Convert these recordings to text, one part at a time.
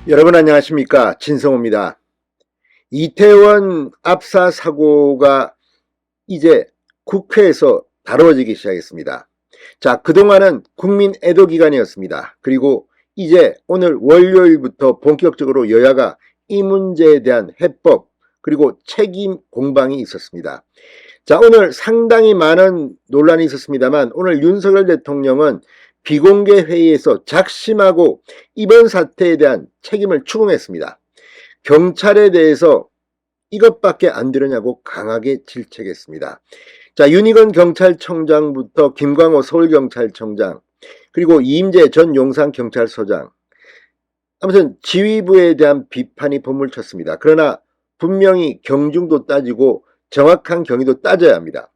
여러분 안녕하십니까, 진성호입니다. 이태원 압사 사고가 이제 국회에서 다뤄지기 시작했습니다. 자, 그동안은 국민 애도 기간이었습니다. 그리고 이제 오늘 월요일부터 본격적으로 여야가 이 문제에 대한 해법 그리고 책임 공방이 있었습니다. 자, 오늘 상당히 많은 논란이 있었습니다만 오늘 윤석열 대통령은 비공개 회의에서 작심하고 이번 사태에 대한 책임을 추궁했습니다. 경찰에 대해서 이것밖에 안 되느냐고 강하게 질책했습니다. 자, 윤희건 경찰청장부터 김광호 서울경찰청장, 그리고 이임재 전 용산경찰서장, 아무튼 지휘부에 대한 비판이 빗물쳤습니다. 그러나 분명히 경중도 따지고 정확한 경위도 따져야 합니다.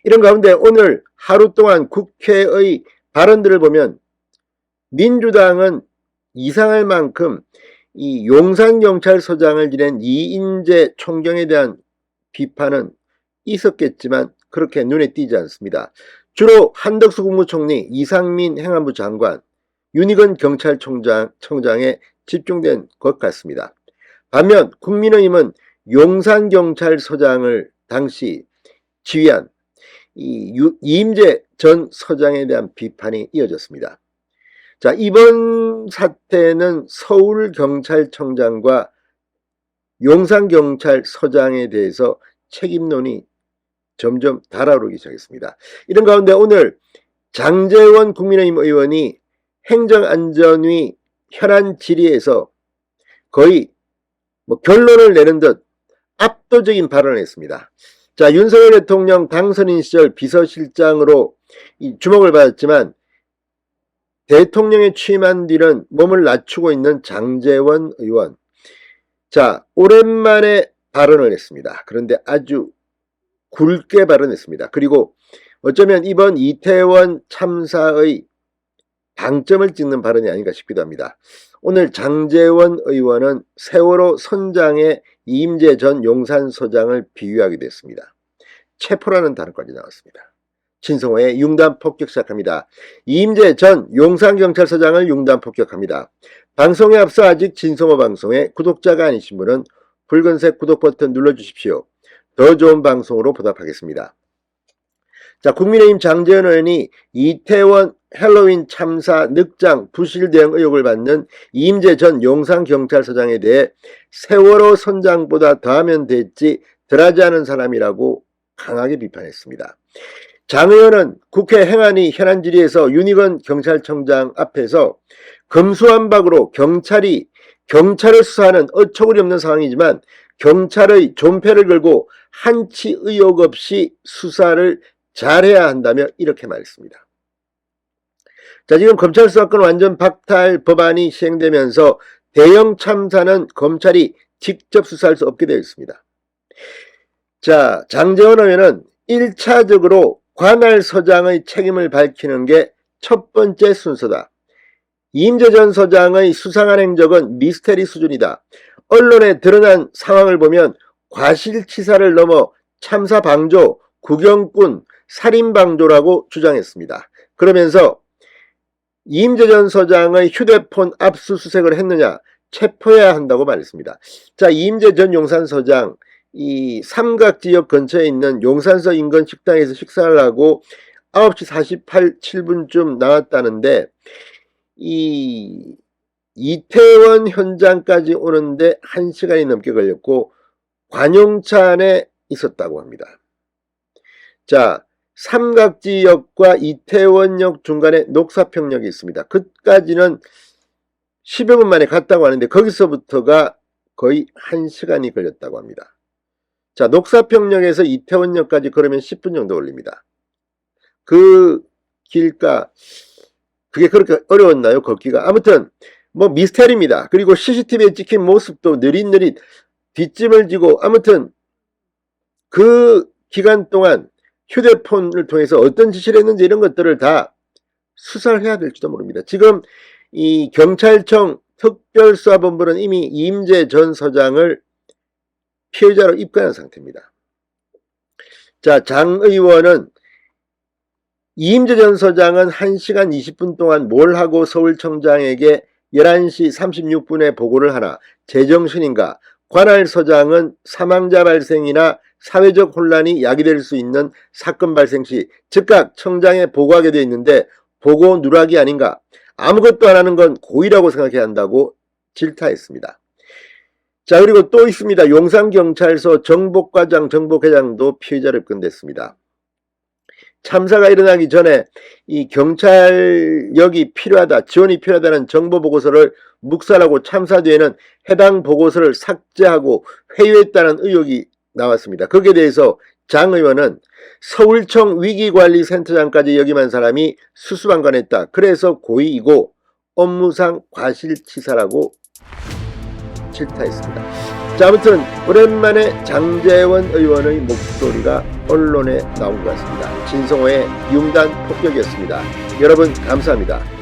이런 가운데 오늘 하루 동안 국회의 발언들을 보면 민주당은 이상할 만큼 이 용산경찰서장을 지낸 이인재 총경에 대한 비판은 있었겠지만 그렇게 눈에 띄지 않습니다. 주로 한덕수 국무총리, 이상민 행안부 장관, 윤희건 경찰청장에 집중된 것 같습니다. 반면 국민의힘은 용산경찰서장을 당시 지휘한 이임재 전 서장에 대한 비판이 이어졌습니다. 자, 이번 사태는 서울경찰청장과 용산경찰서장에 대해서 책임론이 점점 달아오르기 시작했습니다. 이런 가운데 오늘 장제원 국민의힘 의원이 행정안전위 현안 질의에서 거의 결론을 내는 듯 압도적인 발언을 했습니다. 자, 윤석열 대통령 당선인 시절 비서실장으로 주목을 받았지만 대통령에 취임한 뒤는 몸을 낮추고 있는 장제원 의원. 자, 오랜만에 발언을 했습니다. 그런데 아주 굵게 발언했습니다. 그리고 어쩌면 이번 이태원 참사의 방점을 찍는 발언이 아닌가 싶기도 합니다. 오늘 장제원 의원은 세월호 선장의 이임재 전 용산서장을 비유하기도 했습니다. 체포라는 단어까지 나왔습니다. 진성호의 융단 폭격 시작합니다. 이임재 전 용산경찰서장을 융단 폭격합니다. 방송에 앞서 아직 진성호 방송에 구독자가 아니신 분은 붉은색 구독 버튼 눌러주십시오. 더 좋은 방송으로 보답하겠습니다. 자, 국민의힘 장제원 의원이 이태원 헬로윈 참사 늑장 부실 대응 의혹을 받는 이임재 전 용산경찰서장에 대해 세월호 선장보다 더하면 됐지 덜하지 않은 사람이라고 강하게 비판했습니다. 장 의원은 국회 행안위 현안 질의에서 윤희건 경찰청장 앞에서 금수완박으로 경찰을 수사하는 어처구니 없는 상황이지만 경찰의 존폐를 걸고 한치 의혹 없이 수사를 잘해야 한다며 이렇게 말했습니다. 자, 지금 검찰 수사권 완전 박탈 법안이 시행되면서 대형 참사는 검찰이 직접 수사할 수 없게 되어 있습니다. 자, 장제원 의원은 1차적으로 관할 서장의 책임을 밝히는 게 첫 번째 순서다. 이임재 전 서장의 수상한 행적은 미스테리 수준이다. 언론에 드러난 상황을 보면 과실치사를 넘어 참사 방조, 구경꾼, 살인 방조라고 주장했습니다. 그러면서 이임재 전 서장의 휴대폰 압수수색을 했느냐, 체포해야 한다고 말했습니다. 자, 이임재 전 용산서장, 이 삼각지역 근처에 있는 용산서 인근 식당에서 식사를 하고 9시 47분쯤 나왔다는데 이 이태원 현장까지 오는데 1시간이 넘게 걸렸고 관용차 안에 있었다고 합니다. 자, 삼각지역과 이태원역 중간에 녹사평역이 있습니다. 그까지는 10여 분 만에 갔다고 하는데 거기서부터가 거의 1시간이 걸렸다고 합니다. 자, 녹사평역에서 이태원역까지 걸으면 10분 정도 걸립니다. 그 길가, 그게 그렇게 어려웠나요? 걷기가. 아무튼 미스테리입니다. 그리고 CCTV에 찍힌 모습도 느릿느릿 뒷짐을 지고, 아무튼 그 기간 동안 휴대폰을 통해서 어떤 지시를 했는지 이런 것들을 다 수사를 해야 될지도 모릅니다. 지금 이 경찰청 특별수사본부는 이미 이임재 전 서장을 피해자로 입건한 상태입니다. 자, 장 의원은 이임재 전 서장은 1시간 20분 동안 뭘 하고 서울청장에게 11시 36분에 보고를 하나 제정신인가? 관할서장은 사망자 발생이나 사회적 혼란이 야기될 수 있는 사건 발생 시 즉각 청장에 보고하게 되어 있는데 보고 누락이 아닌가? 아무것도 안 하는 건 고의라고 생각해야 한다고 질타했습니다. 자, 그리고 또 있습니다. 용산경찰서 정복과장, 정복회장도 피의자를 입건됐습니다. 참사가 일어나기 전에 이 경찰력이 필요하다, 지원이 필요하다는 정보 보고서를 묵살하고 참사 뒤에는 해당 보고서를 삭제하고 회유했다는 의혹이 나왔습니다. 거기에 대해서 장 의원은 서울청 위기관리센터장까지 역임한 사람이 수수방관했다. 그래서 고의이고 업무상 과실치사라고 질타했습니다. 자, 아무튼 오랜만에 장제원 의원의 목소리가 언론에 나온 것 같습니다. 진성호의 융단 폭격이었습니다. 여러분 감사합니다.